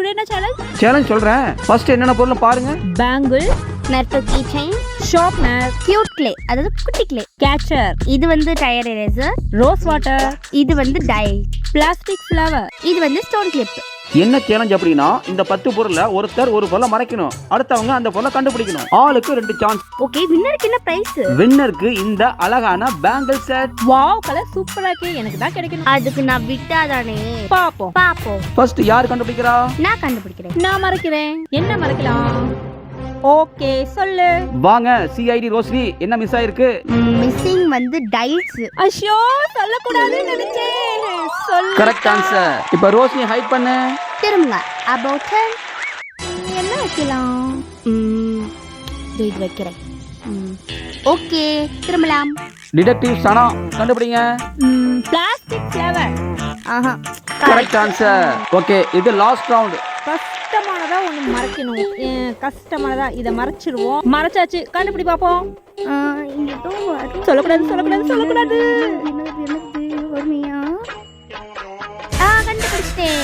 Today என்ன challenge? Challenge சொல்றேன். First என்னென்ன பொருள் பாருங்க. பேங்கிள், நெர்டோ key chain, sharpener, cute clay அதாவது குட்டி கிளே, கேச்சர், இது வந்து டயர் எரேசர், ரோஸ் வாட்டர், இது வந்து டை, பிளாஸ்டிக் ஃப்ளவர். இது வந்து ஸ்டோன் கிளிப். என்ன சேலஞ்ச் அப்படின்னா இந்த 10 பொருள்ல ஒருத்தர் ஒரு பொருளை மறைக்கணும், அடுத்தவங்க அந்த பொருளை கண்டுபிடிக்கணும். ஆளுக்கு 2 சான்ஸ். ஓகே, வின்னருக்கு என்ன பிரைஸ்? வின்னருக்கு இந்த அழகான பேங்கிள் செட். வாவ், கலர் சூப்பரா இருக்கு. எனக்கு தான் கிடைக்கணும். அதுக்கு நான் விட்டாதானே. பாப்போம். ஃபர்ஸ்ட் யார் கண்டுபிடிக்கிறா? நான் கண்டுபிடிக்கிறேன். நான் மறைக்கிறேன். என்ன மறைக்கலாம்? ஓகே, சொல்லு. வாங்க. சிஐடி ரோஸ்லி, என்ன மிஸ் ஆயிருக்கு? மிஸ்ஸிங் வந்து டைல்ஸ். ஐயோ, சொல்லக்கூடாதுன்னு நினைச்சேன். சொல்லு. Correct answer. இப்போ ரோஸ்லி ஹைட் பண்ணு. திரும்புங்க. அபவுட் என்ன வைக்கலாம்? இது வைக்கிறேன். ஓகே, திரும்பலாம். டிடெக்டிவ் சனா, கண்டுபிடிங்க. Plastic flower. ஆஹா, கரெக்ட் ஆன்சர். ஓகே, இது லாஸ்ட் ரவுண்ட். கஷ்டமானதா ஒண்ணு மறைக்கணும். கஷ்டமானதா இதை மறைச்சிருவோம். மறைச்சாச்சு. கண்டுபிடி பாப்போம். இங்க ஏதோ வரும். சொல்லக்கூடாது. என்னது வருமியா? கண்டுபிடிச்சிட்டேன்.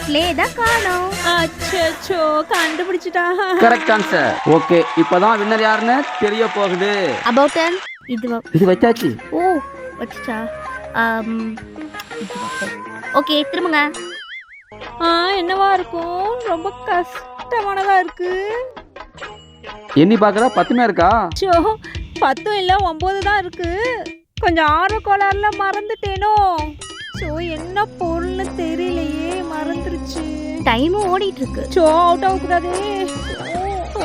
கிளே தான் காணோம். அச்சச்சோ, கண்டுபிடிச்சிட்டா. Correct answer. ஓகே, இப்பதான் வின்னர் யாருன்னு தெரிய போகுது. அபவுட் இது வச்சாச்சு. ஓ, வச்சுச்சா? ஓகே, திரும்புங்க. என்னவா இருக்கும்? ரொம்ப கஷ்டமானதா இருக்கு. எண்ணி பாக்குற 10 இருக்கா? 10 இல்ல 9 தான் இருக்கு. கொஞ்சம் ஆர்வ கோளாறுல மறந்துட்டேனோ. என்ன பொருள்னு தெரியலையே, மறந்துருச்சு. டைமும் ஓடிட்டு இருக்கு. அவுட் ஆக கூடாதே.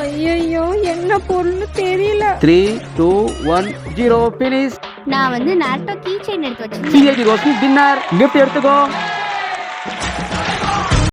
ஐயோ, என்ன பொருள்னு தெரியல. 3 2 1 0 finish. நான் வந்து நெர்டோ கீ செயின் எடுத்து வச்சிருக்கேன். CID Rosly winner. கிஃப்ட் எடுத்துக்கோ.